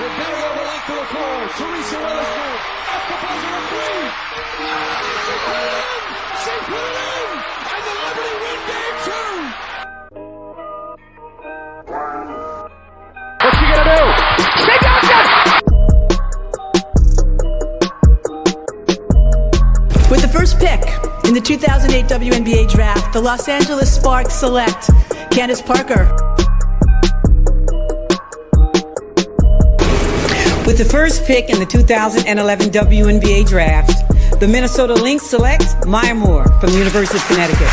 They're betting on the length of the floor. Karissa Witherspoon at the buzzer of three. She put it in! And the Liberty win game two! What's she gonna do? She got it! With the first pick in the 2008 WNBA draft, the Los Angeles Sparks select Candace Parker. With the first pick in the 2011 WNBA draft, the Minnesota Lynx select Maya Moore from the University of Connecticut.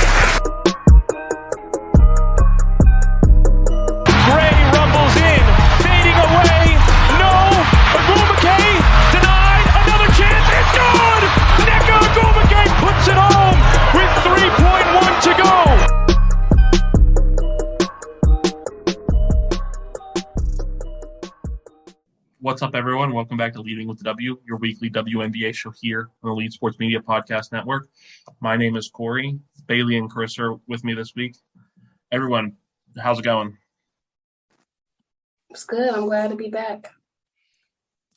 Gray rumbles in, fading away. No, Agumake denied. Another chance. It's good. Nneka Agumake puts it home with 3.1 to go. What's up, everyone? Welcome back to Leading with the W, your weekly WNBA show here on the Lead Sports Media Podcast Network. My name is Corey. Bailey and Karissa are with me this week. Everyone, how's it going? It's good. I'm glad to be back.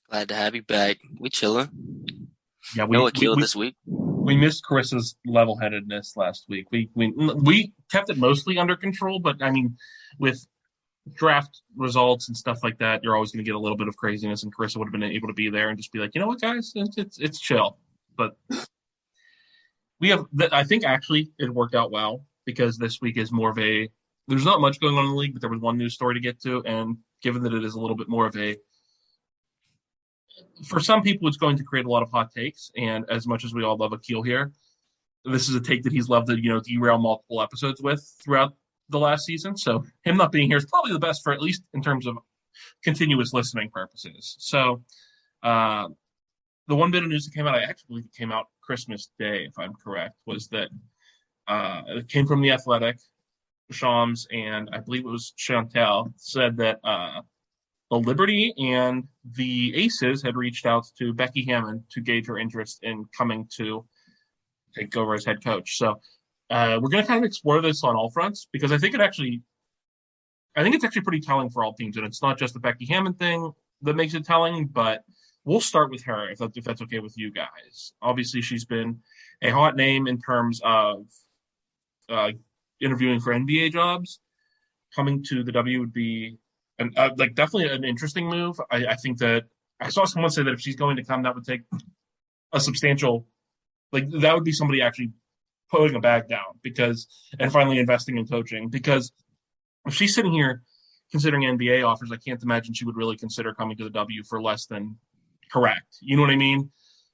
Glad to have you back. We chilling. Yeah, we killed this week. We missed Carissa's level-headedness last week. We kept it mostly under control, but I mean, with draft results and stuff like that, you're always going to get a little bit of craziness, and Karissa would have been able to be there and just be like, you know what, guys, it's chill. But we have, I think actually it worked out well because this week is more of a, there's not much going on in the league, but there was one news story to get to, and given that it is a little bit more of a, for some people it's going to create a lot of hot takes, and as much as we all love Akil here, this is a take that he's loved to, derail multiple episodes with throughout the last season. So him not being here is probably the best for at least in terms of continuous listening purposes. So the one bit of news that came out, I actually believe it came out Christmas Day, if I'm correct, was that it came from The Athletic. Shams and I believe it was Chantel said that the Liberty and the Aces had reached out to Becky Hammon to gauge her interest in coming to take over as head coach. So we're going to kind of explore this on all fronts because I think it's actually pretty telling for all teams, and it's not just the Becky Hammon thing that makes it telling. But we'll start with her if that's okay with you guys. Obviously, she's been a hot name in terms of interviewing for NBA jobs. Coming to the W would be definitely an interesting move. I think that I saw someone say that if she's going to come, that would take a substantial, that would be somebody actually putting a bag down and finally investing in coaching, because if she's sitting here considering NBA offers, I can't imagine she would really consider coming to the W for less than correct. You know what I mean?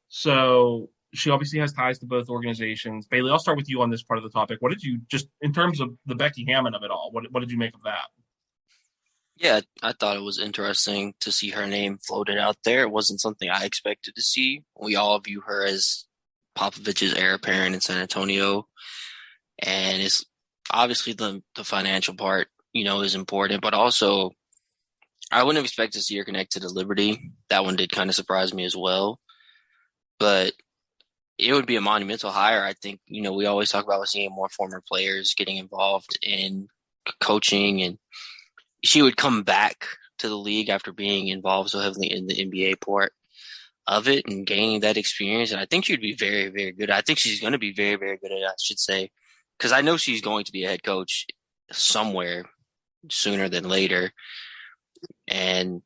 So she obviously has ties to both organizations. Bailey, I'll start with you on this part of the topic. What did you, just in terms of the Becky Hammon of it all, what did you make of that? Yeah, I thought it was interesting to see her name floated out there. It wasn't something I expected to see. We all view her as Popovich's heir apparent in San Antonio, and it's obviously the financial part, is important, but also I wouldn't have expected to see her connected to Liberty. That one did kind of surprise me as well, but it would be a monumental hire. I think, we always talk about seeing more former players getting involved in coaching, and she would come back to the league after being involved so heavily in the NBA part of it and gaining that experience. And I think she'd be very, very good. I think she's going to be very, very good at it, I should say, because I know she's going to be a head coach somewhere sooner than later. And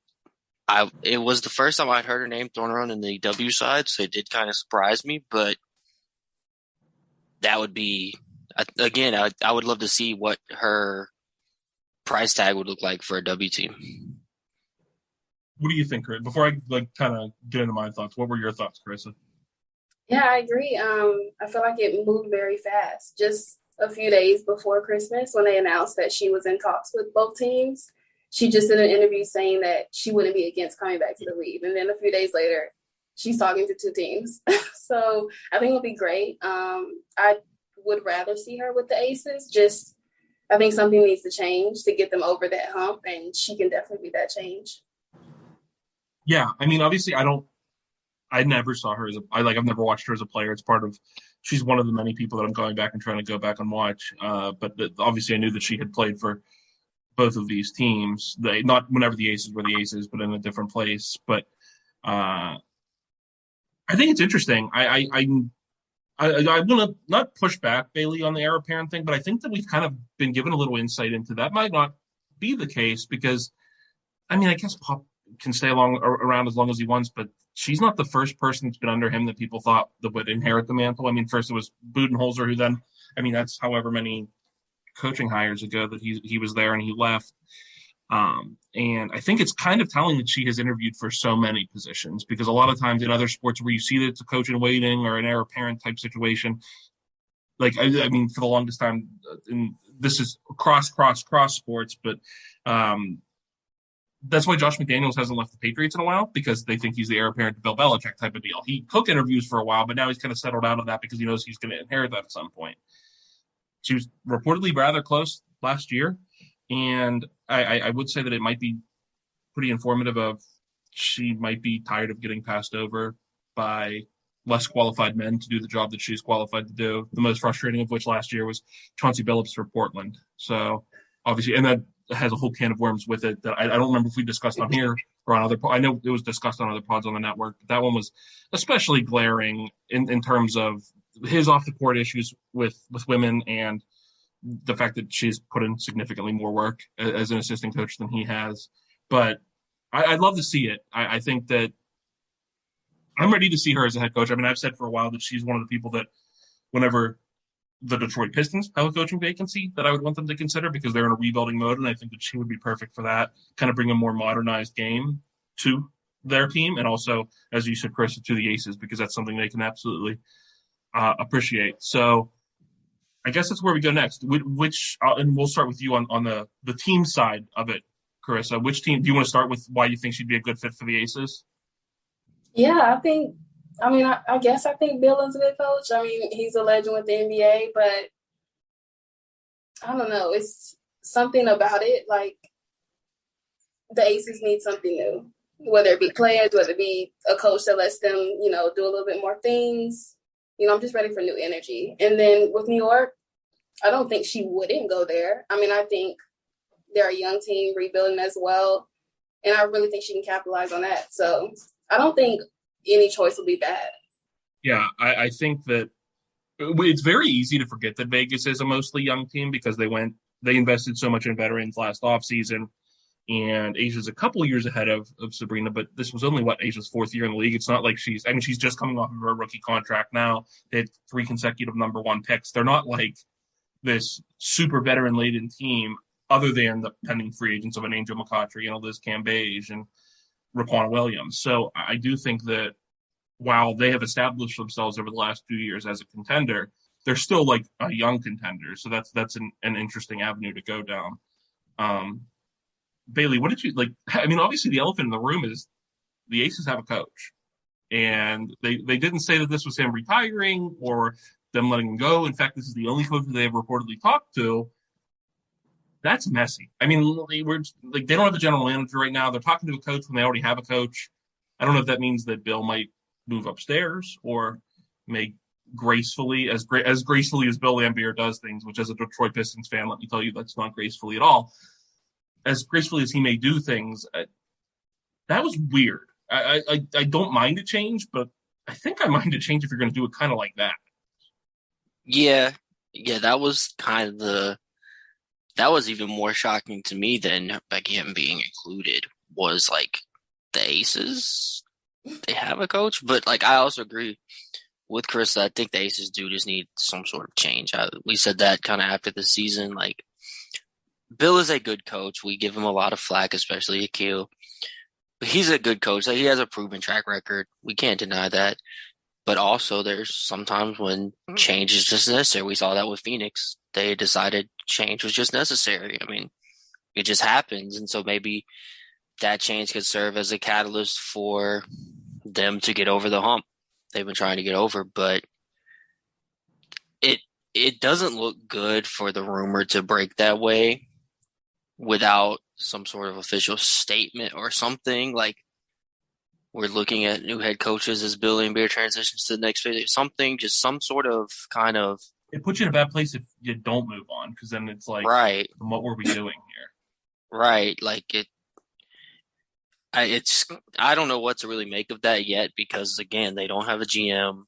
it was the first time I'd heard her name thrown around in the W side, so it did kind of surprise me. But that would be, again, I would love to see what her price tag would look like for a W team. What do you think, Chris? Before I kind of get into my thoughts, what were your thoughts, Karissa? Yeah, I agree. I feel like it moved very fast. Just a few days before Christmas, when they announced that she was in talks with both teams, she just did an interview saying that she wouldn't be against coming back to the league. And then a few days later, she's talking to two teams. So I think it'll be great. I would rather see her with the Aces. I think something needs to change to get them over that hump, and she can definitely be that change. Yeah, I mean, obviously, I never saw her I've never watched her as a player. She's one of the many people that I'm going back and trying to go back and watch. But obviously, I knew that she had played for both of these teams. They not whenever the Aces were the Aces, but in a different place. But I think it's interesting. I want to not push back Bailey on the heir apparent thing, but I think that we've kind of been given a little insight into that might not be the case because, I mean, I guess Pop can stay around as long as he wants, but she's not the first person that's been under him that people thought that would inherit the mantle. I mean, first it was Budenholzer, who then, I mean, that's however many coaching hires ago that he was there and he left. And I think it's kind of telling that she has interviewed for so many positions because a lot of times in other sports where you see that it's a coach in waiting or an heir apparent type situation, like, I mean, for the longest time, and this is cross sports, but that's why Josh McDaniels hasn't left the Patriots in a while because they think he's the heir apparent to Bill Belichick type of deal. He took interviews for a while, but now he's kind of settled out of that because he knows he's going to inherit that at some point. She was reportedly rather close last year. And I would say that it might be pretty informative of she might be tired of getting passed over by less qualified men to do the job that she's qualified to do. The most frustrating of which last year was Chauncey Billups for Portland. So obviously, and that has a whole can of worms with it that I don't remember if we discussed on here or on other. I know it was discussed on other pods on the network, but that one was especially glaring in terms of his off the court issues with women and the fact that she's put in significantly more work as an assistant coach than he has. But I'd love to see it. I think that I'm ready to see her as a head coach. I mean, I've said for a while that she's one of the people that whenever the Detroit Pistons have a coaching vacancy that I would want them to consider because they're in a rebuilding mode, and I think that she would be perfect for that, kind of bring a more modernized game to their team and also, as you said, Karissa, to the Aces because that's something they can absolutely appreciate. So I guess that's where we go next. Which and we'll start with you on the team side of it, Karissa. Which team do you want to start with? Why you think she'd be a good fit for the Aces? Yeah, I guess I think Bill is a good coach. I mean, he's a legend with the NBA, but I don't know. It's something about it. Like the Aces need something new, whether it be players, whether it be a coach that lets them, do a little bit more things. I'm just ready for new energy. And then with New York, I don't think she wouldn't go there. I mean, I think they're a young team rebuilding as well. And I really think she can capitalize on that. So I don't think any choice will be bad. Yeah, I think that it's very easy to forget that Vegas is a mostly young team because they invested so much in veterans last offseason. And Asia's a couple years ahead of Sabrina, but this was only, Asia's fourth year in the league. It's not like she's just coming off of her rookie contract now. They had 3 consecutive number 1 picks. They're not like this super veteran-laden team other than the pending free agents of an Angel McCoughtry and Liz Cambage and Raquan Williams. So I do think that while they have established themselves over the last 2 years as a contender, they're still like a young contender. So that's an interesting avenue to go down. Bailey, what did you like? I mean, obviously the elephant in the room is the Aces have a coach, and they didn't say that this was him retiring or them letting him go. In fact, this is the only coach that they have reportedly talked to. That's messy. I mean, they don't have a general manager right now. They're talking to a coach when they already have a coach. I don't know if that means that Bill might move upstairs or may gracefully, as gracefully as Bill Laimbeer does things, which as a Detroit Pistons fan, let me tell you, that's not gracefully at all. As gracefully as he may do things, that was weird. I don't mind a change, but I think I mind a change if you're going to do it kind of like that. Yeah, that was that was even more shocking to me than Becky Hammon being included. Was like the Aces, they have a coach, but like I also agree with Chris. I think the Aces do just need some sort of change. We said that kind of after the season, like. Bill is a good coach. We give him a lot of flack, especially Akil. But he's a good coach. Like, he has a proven track record. We can't deny that. But also, there's sometimes when change is just necessary. We saw that with Phoenix. They decided change was just necessary. I mean, it just happens. And so maybe that change could serve as a catalyst for them to get over the hump they've been trying to get over. But it doesn't look good for the rumor to break that way without some sort of official statement or something. Like, we're looking at new head coaches as Bill Laimbeer transitions to the next phase. Something, just some sort of kind of. It puts you in a bad place if you don't move on, because then it's like, right. What were we doing here? Right. Like I don't know what to really make of that yet because again, they don't have a GM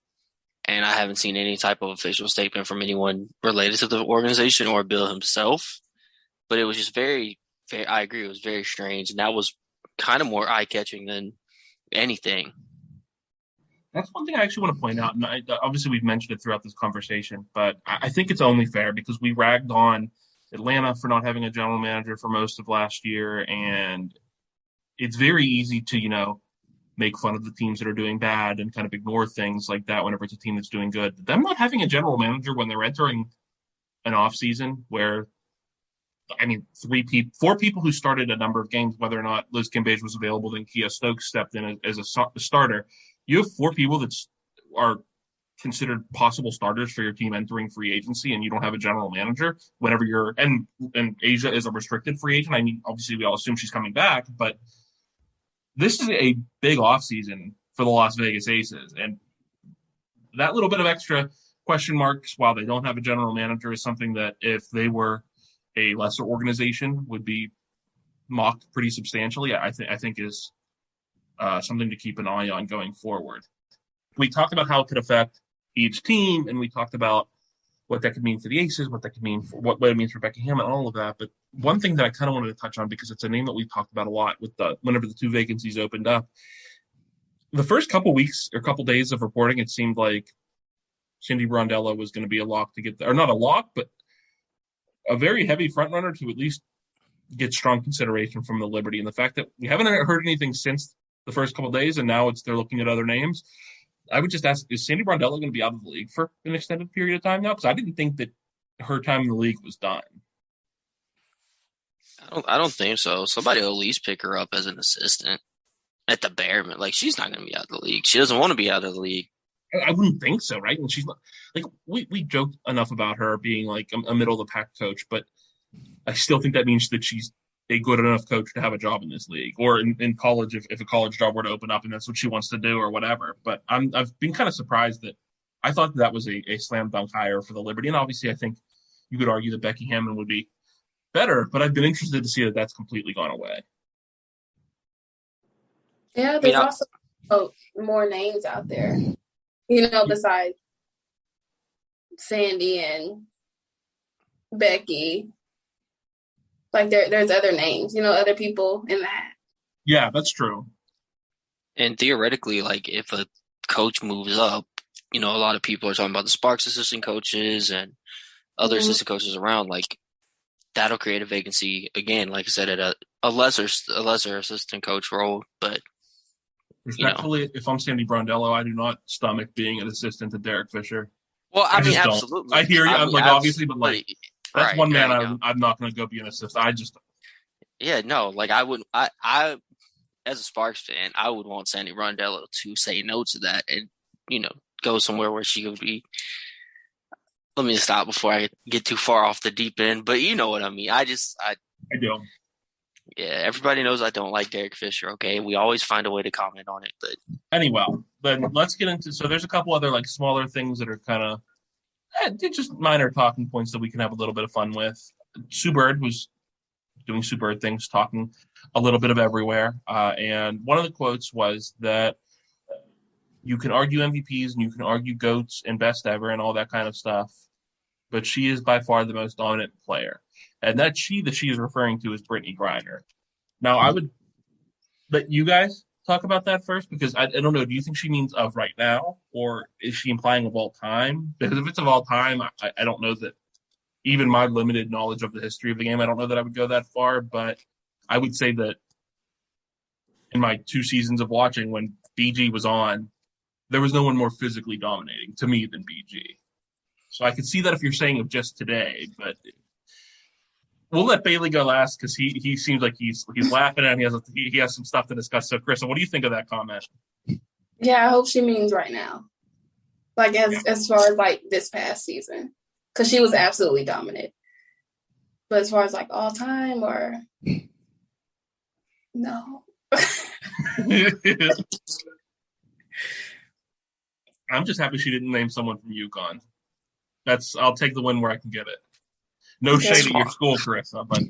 and I haven't seen any type of official statement from anyone related to the organization or Bill himself. But it was just very, very, I agree, it was very strange. And that was kind of more eye-catching than anything. That's one thing I actually want to point out. And obviously, we've mentioned it throughout this conversation, but I think it's only fair because we ragged on Atlanta for not having a general manager for most of last year. And it's very easy to, make fun of the teams that are doing bad and kind of ignore things like that whenever it's a team that's doing good. Them not having a general manager when they're entering an off season where, four people who started a number of games, whether or not Liz Cambage was available, then Kia Stokes stepped in as a starter. You have four people that are considered possible starters for your team entering free agency, and you don't have a general manager whenever you're and Asia is a restricted free agent. Obviously we all assume she's coming back, but this is a big offseason for the Las Vegas Aces. And that little bit of extra question marks while they don't have a general manager is something that if they were a lesser organization would be mocked pretty substantially. I think is something to keep an eye on going forward. We talked about how it could affect each team, and we talked about what that could mean for the Aces, what that could mean for what it means for Becky Hammon, all of that. But one thing that I kind of wanted to touch on, because it's a name that we've talked about a lot with whenever the two vacancies opened up, the first couple weeks or couple days of reporting, it seemed like Cindy Brondello was going to be a lock to get there, or not a lock, but a very heavy front runner to at least get strong consideration from the Liberty. And the fact that we haven't heard anything since the first couple of days, and now they're looking at other names. I would just ask, is Sandy Brondello going to be out of the league for an extended period of time now? Because I didn't think that her time in the league was done. I don't think so. Somebody will at least pick her up as an assistant at the bare minimum. Like, she's not going to be out of the league. She doesn't want to be out of the league. I wouldn't think so, right? And she's not, like, we joked enough about her being like a middle of the pack coach, but I still think that means that she's a good enough coach to have a job in this league, or in college if a college job were to open up and that's what she wants to do or whatever. But I've been kind of surprised that I thought that was a slam dunk hire for the Liberty. And obviously I think you could argue that Becky Hammon would be better, but I've been interested to see that that's completely gone away. Yeah, there's also more names out there, besides Sandy and Becky. Like there's other names, other people in that. Yeah, that's true. And theoretically, like if a coach moves up, a lot of people are talking about the Sparks assistant coaches and other assistant coaches around. Like that'll create a vacancy again. Like I said, at a lesser assistant coach role. But respectfully, if I'm Sandy Brondello, I do not stomach being an assistant to Derek Fisher. Well, I mean, absolutely. Don't. I hear you. Obviously, but like. That's right, one man I'm not going to go be an assistant. Yeah, no, like I wouldn't. I as a Sparks fan, I would want Sandy Brondello to say no to that and go somewhere where she could be. Let me stop before I get too far off the deep end, but you know what I mean. I do. Yeah, everybody knows I don't like Derek Fisher. Okay, we always find a way to comment on it, but anyway, then let's get into. So there's a couple other like smaller things that are kind of. Just minor talking points that we can have a little bit of fun with. Sue Bird was doing Sue Bird things, talking a little bit of everywhere. And one of the quotes was that you can argue MVPs and you can argue GOATs and best ever and all that kind of stuff, but she is by far the most dominant player. And that she is referring to is Brittany Griner. Now, I would let you guys talk about that first, because I don't know, do you think she means of right now, or is she implying of all time? Because if it's of all time, I don't know that even my limited knowledge of the history of the game, I don't know that I would go that far, but I would say that in my 2 seasons of watching when BG was on, there was no one more physically dominating to me than BG. So I could see that if you're saying of just today, but we'll let Bailey go last because he seems like he's laughing and he has some stuff to discuss. So, Karissa, what do you think of that comment? Yeah, I hope she means right now. Like as far as like this past season, because she was absolutely dominant. But as far as like all time, or no. I'm just happy she didn't name someone from UConn. I'll take the win where I can get it. No shade at your school, Karissa, but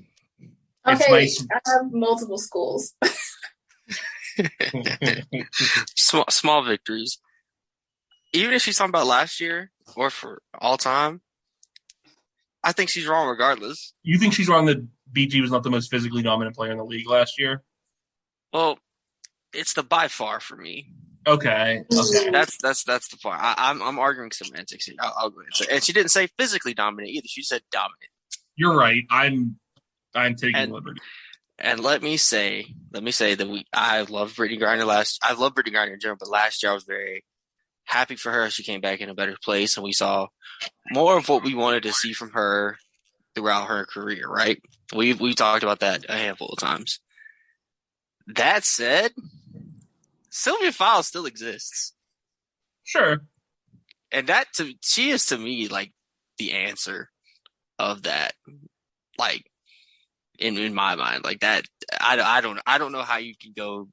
It's Okay, nice. I have multiple schools. Small victories. Even if she's talking about last year or for all time, I think she's wrong regardless. You think she's wrong that BG was not the most physically dominant player in the league last year? Well, it's the by far for me. Okay. That's the point. I'm arguing semantics here. I'll go ahead and say. And she didn't say physically dominant either. She said dominant. You're right. I'm taking liberty. And let me say that I loved Brittany Griner I love Brittany Griner in general, but last year I was very happy for her. She came back in a better place, and we saw more of what we wanted to see from her throughout her career. Right? We talked about that a handful of times. That said, Sylvia Fowles still exists. Sure. And she is to me like the answer of that. Like in my mind, like that, I don't know how you can go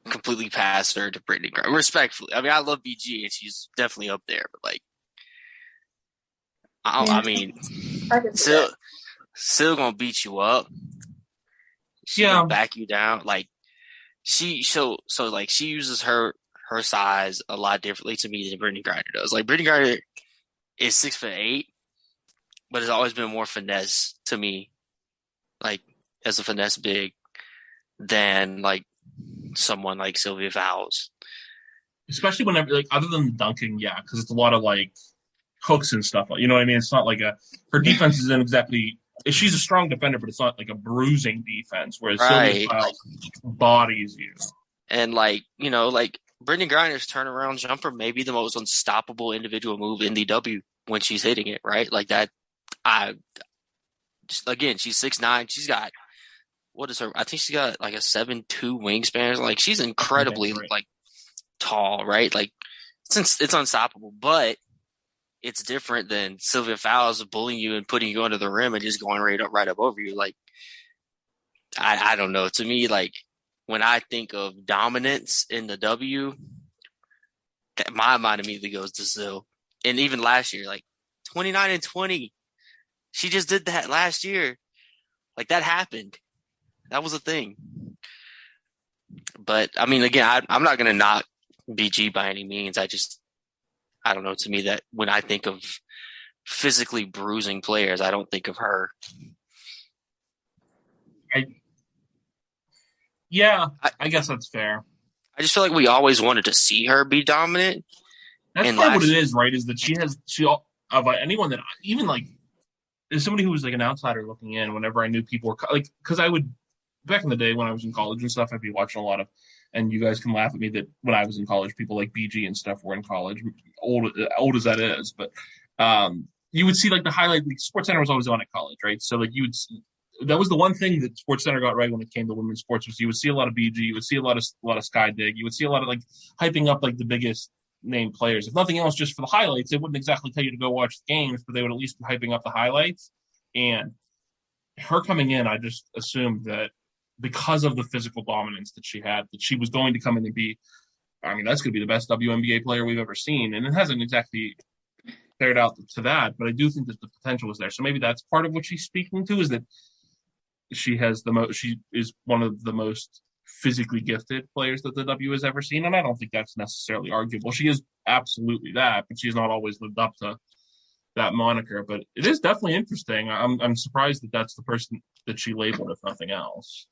completely past her to Brittany Griner. Respectfully, I mean, I love BG and she's definitely up there, but like, I mean, still gonna beat you up. She gonna back you down. Like so like she uses her size a lot differently to me than Brittany Griner does. Like Brittany Griner is 6'8", but has always been more finesse to me. Like as a finesse big than like someone like Sylvia Fowles. Especially whenever, like, other than the dunking, because it's a lot of like hooks and stuff. You know what I mean? It's not like her defense isn't exactly. She's a strong defender, but it's not like a bruising defense. Whereas Sylvia Fowles bodies you. And like like Brittany Griner's turnaround jumper may be the most unstoppable individual move in the W when she's hitting it. Right, like that. Again, she's 6'9". She's got what is her? I think she's got like a 7'2" wingspan. Like she's incredibly like tall, right? Like it's unstoppable, but it's different than Sylvia Fowles bullying you and putting you under the rim and just going right up over you. Like I don't know. To me, like when I think of dominance in the W, my mind immediately goes to Sil. And even last year, like 29-20. She just did that last year. Like that happened. That was a thing. But I mean, again, I'm not going to knock BG by any means. I don't know. To me, that when I think of physically bruising players, I don't think of her. I guess that's fair. I just feel like we always wanted to see her be dominant. That's probably what it is, right? Is that she of anyone that even like. As somebody who was like an outsider looking in, whenever I knew people were like, because I would back in the day when I was in college and stuff, I'd be watching a lot of, and you guys can laugh at me that when I was in college, people like BG and stuff were in college, old as that is, but you would see like the highlight. Like SportsCenter was always on at college, right? So like that was the one thing that SportsCenter got right when it came to women's sports was you would see a lot of BG, you would see a lot of Sky Dig, you would see a lot of like hyping up like the biggest name players. If nothing else, just for the highlights, they wouldn't exactly tell you to go watch the games, but they would at least be hyping up the highlights. And her coming in, I just assumed that because of the physical dominance that she had, that she was going to come in and be, I mean, that's going to be the best WNBA player we've ever seen. And it hasn't exactly fared out to that, but I do think that the potential is there. So maybe that's part of what she's speaking to, is that she is one of the most physically gifted players that the W has ever seen, and I don't think that's necessarily arguable. She is absolutely that, but she's not always lived up to that moniker. But it is definitely interesting. I'm surprised that that's the person that she labeled, if nothing else.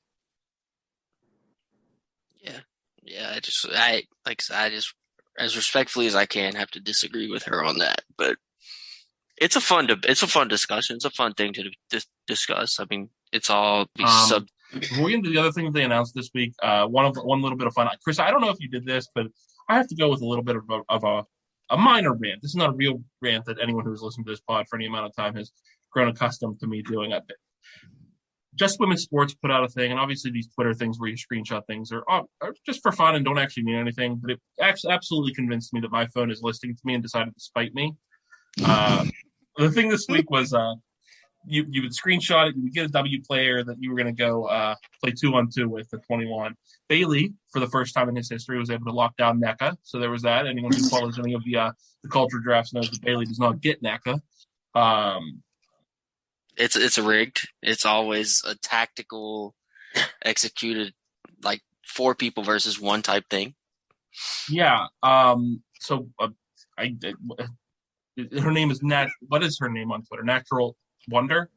I just as respectfully as I can have to disagree with her on that. But it's a fun discussion. It's a fun thing to discuss. I mean, it's all Before we get into the other thing that they announced this week, one little bit of fun. Chris, I don't know if you did this, but I have to go with a little bit of a minor rant. This is not a real rant that anyone who's listened to this pod for any amount of time has grown accustomed to me doing. Just Women's Sports put out a thing, and obviously these Twitter things where you screenshot things are just for fun and don't actually mean anything, but it actually absolutely convinced me that my phone is listening to me and decided to spite me. The thing this week was you would screenshot it, you would get a W player that you were going to go play 2-on-2 with at 21. Bailey, for the first time in his history, was able to lock down NECA, so there was that. Anyone who follows any of the culture drafts knows that Bailey does not get NECA. It's rigged. It's always a tactical, executed, like 4 people versus 1 type thing. Yeah. So I her name is Nat. What is her name on Twitter? Natural Wonder.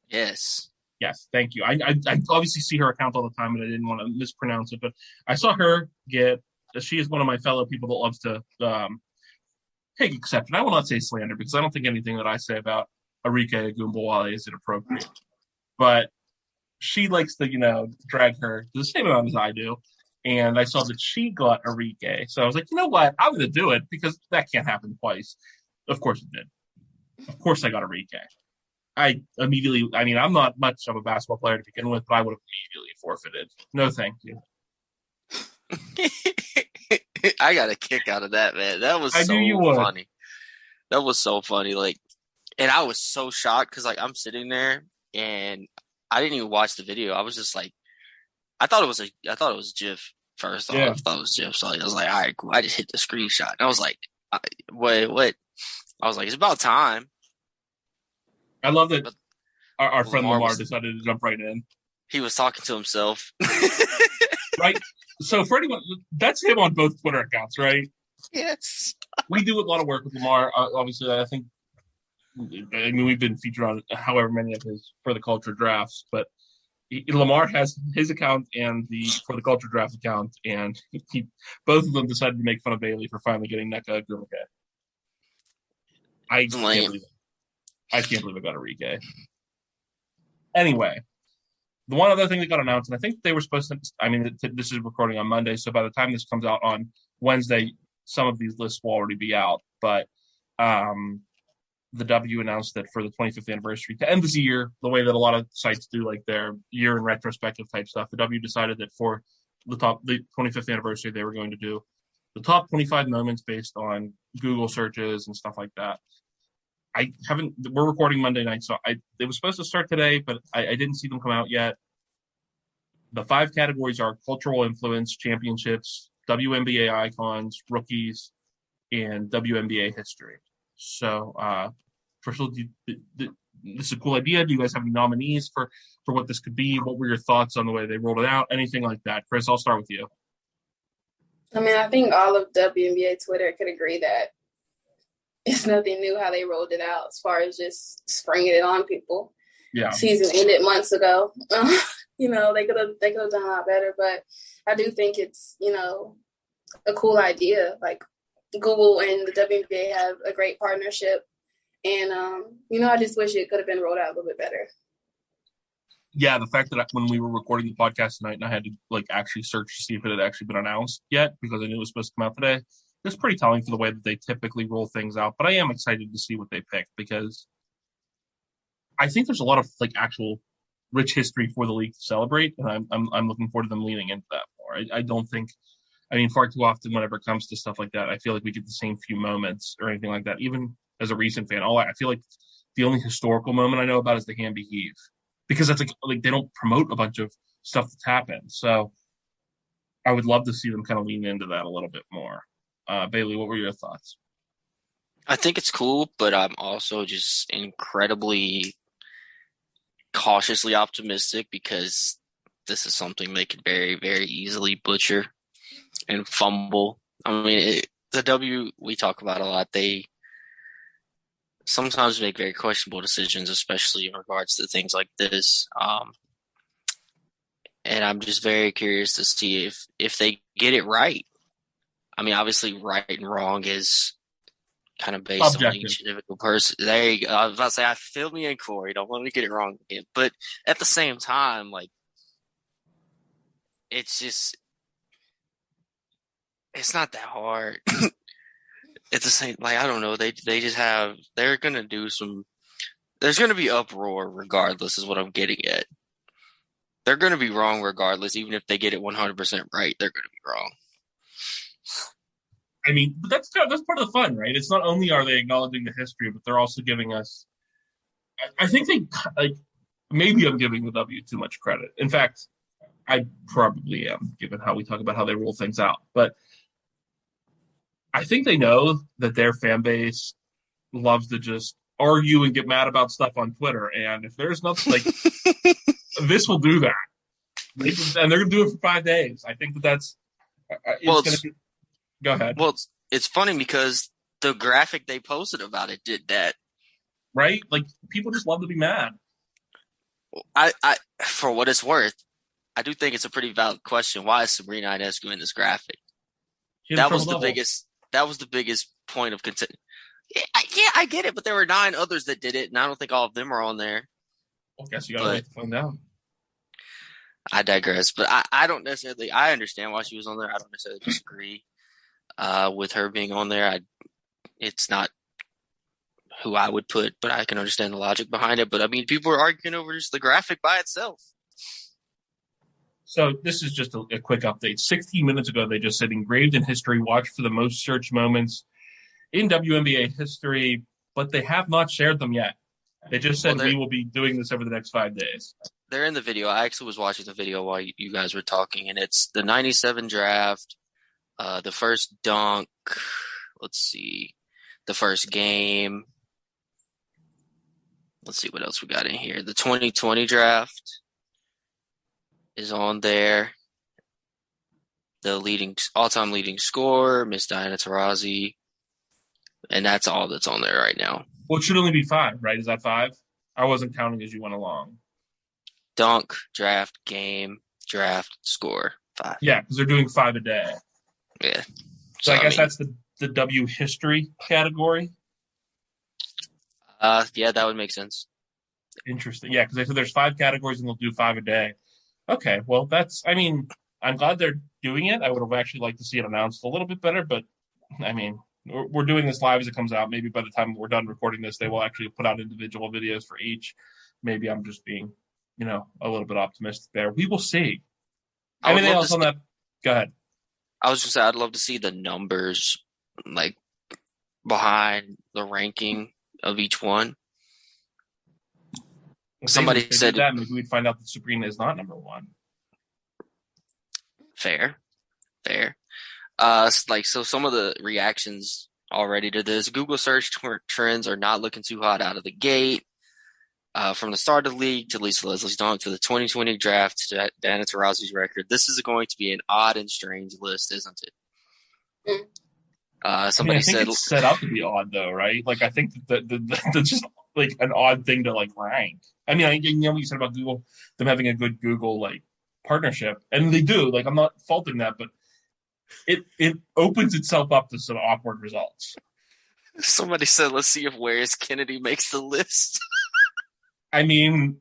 Yes. Yes, thank you. I obviously see her account all the time, and I didn't want to mispronounce it, but I saw her get. She is one of my fellow people that loves to take exception. I will not say slander because I don't think anything that I say about Arike Agumbawale is inappropriate. But she likes to, drag her the same amount as I do. And I saw that she got Arike. So I was like, you know what? I'm going to do it because that can't happen twice. Of course it did. Of course I got Arike. I'm not much of a basketball player to begin with, but I would have immediately forfeited. No, thank you. I got a kick out of that, man. That was so funny. That was so funny. Like, and I was so shocked because, like, I'm sitting there and I didn't even watch the video. I was just like, I thought it was GIF first. Yeah. I thought it was GIF. So I was like, all right, cool. I just hit the screenshot. And I was like, wait, what? I was like, it's about time. I love that our friend Lamar decided to jump right in. He was talking to himself. Right? So for anyone, that's him on both Twitter accounts, right? Yes. We do a lot of work with Lamar. Obviously, we've been featured on however many of his For the Culture drafts, but Lamar has his account and the For the Culture draft account, and both of them decided to make fun of Bailey for finally getting Nneka Ogwumike. I can't believe I got Arike. Anyway, the one other thing that got announced, and I think they were supposed to, this is recording on Monday, so by the time this comes out on Wednesday, some of these lists will already be out, but the W announced that for the 25th anniversary, to end this year, the way that a lot of sites do like their year in retrospective type stuff, the W decided that for the 25th anniversary, they were going to do the top 25 moments based on Google searches and stuff like that. We're recording Monday night, so it was supposed to start today, but I didn't see them come out yet. The 5 categories are cultural influence, championships, WNBA icons, rookies, and WNBA history. So, first of all, this is a cool idea. Do you guys have any nominees for what this could be? What were your thoughts on the way they rolled it out? Anything like that? Chris, I'll start with you. I think all of WNBA Twitter could agree that it's nothing new how they rolled it out as far as just springing it on people. Yeah. Season ended months ago. They could have done a lot better, but I do think it's, a cool idea. Like Google and the WNBA have a great partnership. And, I just wish it could have been rolled out a little bit better. Yeah, the fact that when we were recording the podcast tonight and I had to actually search to see if it had actually been announced yet because I knew it was supposed to come out today, it's pretty telling for the way that they typically roll things out. But I am excited to see what they pick because I think there's a lot of actual rich history for the league to celebrate, and I'm looking forward to them leaning into that more. I don't think, far too often whenever it comes to stuff like that, I feel like we get the same few moments or anything like that. Even as a recent fan, I feel like the only historical moment I know about is the Hamby Heave because that's they don't promote a bunch of stuff that's happened. So I would love to see them kind of lean into that a little bit more. Bailey, what were your thoughts? I think it's cool, but I'm also just incredibly cautiously optimistic because this is something they could very, very easily butcher and fumble. The W we talk about a lot, they sometimes make very questionable decisions, especially in regards to things like this. And I'm just very curious to see if they get it right. Obviously, right and wrong is kind of based on each individual person. There you go. I was about to say, I feel me in Corey. Don't let me get it wrong again. But at the same time, it's just, it's not that hard. It's the same, I don't know. They just they're going to do there's going to be uproar regardless is what I'm getting at. They're going to be wrong regardless. Even if they get it 100% right, they're going to be wrong. But that's part of the fun, right? It's not only are they acknowledging the history, but they're also giving us. I think they maybe I'm giving the W too much credit. In fact, I probably am, given how we talk about how they roll things out. But I think they know that their fan base loves to just argue and get mad about stuff on Twitter. And if there's nothing like this will do that. And they're going to do it for 5 days. I think that's go ahead. Well, it's funny because the graphic they posted about it did that. Right? Like, people just love to be mad. I for what it's worth, I do think it's a pretty valid question. Why is Sabrina Ionescu in this graphic? That was the biggest point of contention. Yeah, I get it, but there were 9 others that did it, and I don't think all of them are on there. I guess you got to wait to find out. I digress, but I don't necessarily. I understand why she was on there. I don't necessarily disagree with her being on there. It's not who I would put, but I can understand the logic behind it. But I mean, people are arguing over just the graphic by itself. So this is just a quick update. 16 minutes ago, they just said engraved in history. Watch for the most searched moments in WNBA history, but they have not shared them yet. They just said we will be doing this over the next 5 days. They're in the video. I actually was watching the video while you guys were talking, and it's the 97 draft, the first dunk, let's see, the first game. Let's see what else we got in here. The 2020 draft is on there. The all-time leading scorer, Miss Diana Taurasi, and that's all that's on there right now. Well, it should only be 5, right? Is that 5? I wasn't counting as you went along. Dunk, draft, game, draft, score, 5. Yeah, because they're doing 5 a day. Yeah. So I guess that's the W history category. Yeah, that would make sense. Interesting. Yeah, because they said there's 5 categories and they'll do 5 a day. Okay, well, I'm glad they're doing it. I would have actually liked to see it announced a little bit better, but I mean, we're doing this live as it comes out. Maybe by the time we're done recording this, they will actually put out individual videos for each. Maybe I'm just being, a little bit optimistic there. We will see. Anything else on that? Go ahead. I was just saying, I'd love to see the numbers, like, behind the ranking of each one. Somebody said that, maybe we'd find out that Sabrina is not number 1. Fair. So some of the reactions already to this, Google search trends are not looking too hot out of the gate. From the start of the league to Lisa Leslie's dunk to the 2020 draft to Diana Taurasi's record, this is going to be an odd and strange list, isn't it? Somebody said it's set up to be odd, though, right? Like, I think that's just like an odd thing to like rank. I mean, what you said about Google, them having a good Google like partnership, and they do. Like, I'm not faulting that, but it opens itself up to some awkward results. Somebody said, "Let's see if Where's Kennedy makes the list." I mean,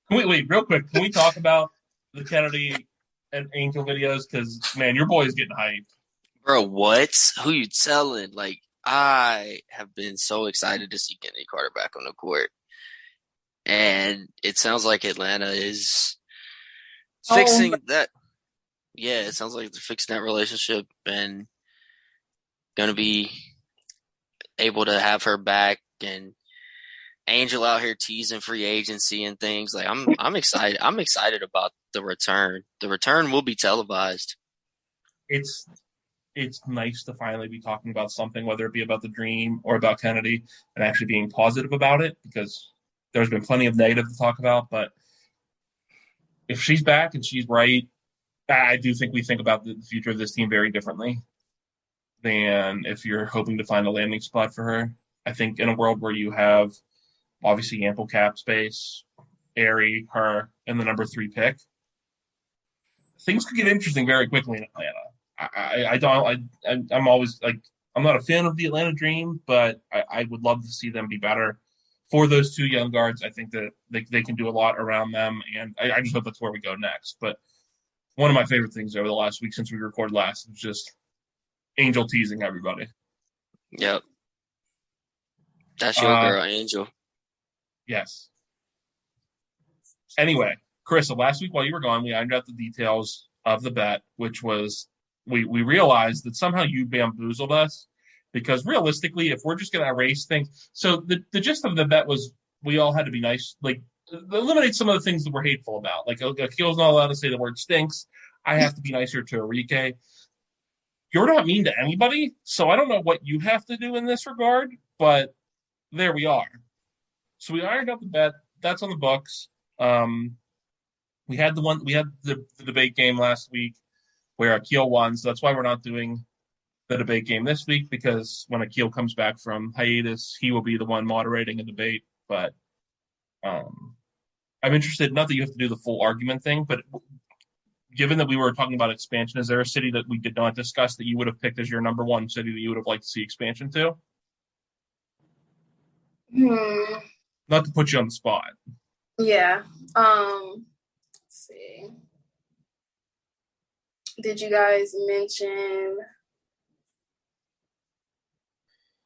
wait, real quick. Can we talk about the Kennedy and Angel videos? Because, man, your boy is getting hyped. Bro, what? Who you telling? Like, I have been so excited to see Kennedy Carter back on the court. And it sounds like Atlanta is fixing that. Yeah, it sounds like they're fixing that relationship and going to be able to have her back, and Angel out here teasing free agency and things. Like, I'm excited. I'm excited about the return. The return will be televised. It's nice to finally be talking about something, whether it be about the Dream or about Kennedy, and actually being positive about it, because there's been plenty of negative to talk about. But if she's back and she's right, I do think we think about the future of this team very differently than if you're hoping to find a landing spot for her. I think in a world where you have obviously ample cap space, Aerie, her, and the number 3 pick, things could get interesting very quickly in Atlanta. I'm always like, I'm not a fan of the Atlanta Dream, but I would love to see them be better for those 2 young guards. I think that they can do a lot around them, and I just hope that's where we go next. But one of my favorite things over the last week since we recorded last was just Angel teasing everybody. Yep. That's your girl, Angel. Yes. Anyway, Karissa, last week while you were gone, we ironed out the details of the bet, which was we realized that somehow you bamboozled us, because realistically, if we're just going to erase things. So the gist of the bet was we all had to be nice, like eliminate some of the things that we're hateful about. Like, Akil's not allowed to say the word stinks. I have to be nicer to Enrique. You're not mean to anybody, so I don't know what you have to do in this regard, but there we are. So we ironed out the bet. That's on the books. We had the debate game last week where Akil won, so that's why we're not doing the debate game this week, because when Akil comes back from hiatus, he will be the one moderating a debate. But I'm interested, not that you have to do the full argument thing, but given that we were talking about expansion, is there a city that we did not discuss that you would have picked as your number one city that you would have liked to see expansion to? Not to put you on the spot. Yeah. Let's see. Did you guys mention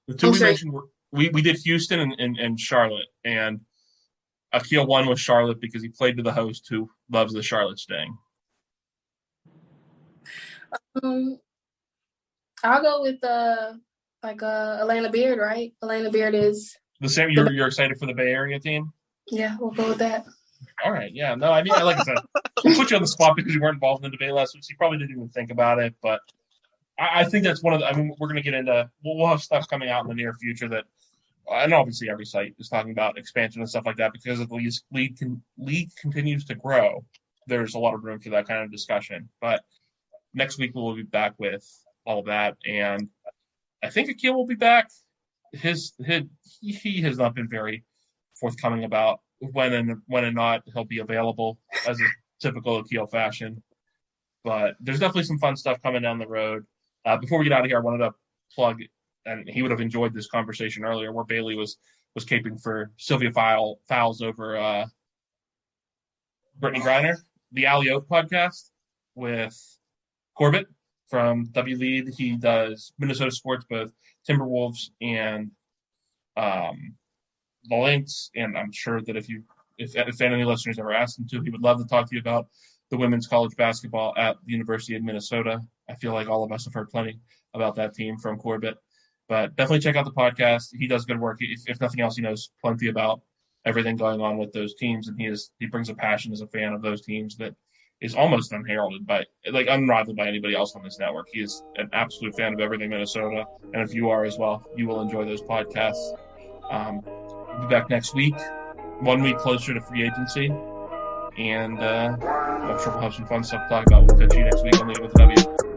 the two we mentioned were we did Houston and Charlotte, and Akil won with Charlotte because he played to the host who loves the Charlotte Sting. I'll go with Atlanta Beard, right? Atlanta Beard is the same. You're excited for the Bay Area team? Yeah, we'll go with that. All right, yeah. No, I mean, like I said, we'll put you on the spot because you weren't involved in the debate last week, so you probably didn't even think about it. But I think that's one of the. I mean, we're going to get into. We'll have stuff coming out in the near future that, and obviously every site is talking about expansion and stuff like that because if the league continues to grow, there's a lot of room for that kind of discussion. But next week we'll be back with all of that, and I think Akil will be back. He has not been very forthcoming about when and not he'll be available as a typical Akil fashion. But there's definitely some fun stuff coming down the road. Before we get out of here, I wanted to plug, and he would have enjoyed this conversation earlier, where Bailey was caping for Sylvia Fowles over Brittany Griner, the Alley Oak podcast with Corbett from W Lead. He does Minnesota sports, both Timberwolves and the Lynx. And I'm sure that if any listeners ever asked him to, he would love to talk to you about the women's college basketball at the University of Minnesota. I feel like all of us have heard plenty about that team from Corbett. But definitely check out the podcast. He does good work. If nothing else, he knows plenty about everything going on with those teams, and he brings a passion as a fan of those teams that is almost unheralded unrivaled by anybody else on this network. He is an absolute fan of everything Minnesota, and if you are as well, you will enjoy those podcasts. We'll be back next week, 1 week closer to free agency, and I'm sure we'll have some fun stuff to talk about. We'll catch you next week on Lead with a W.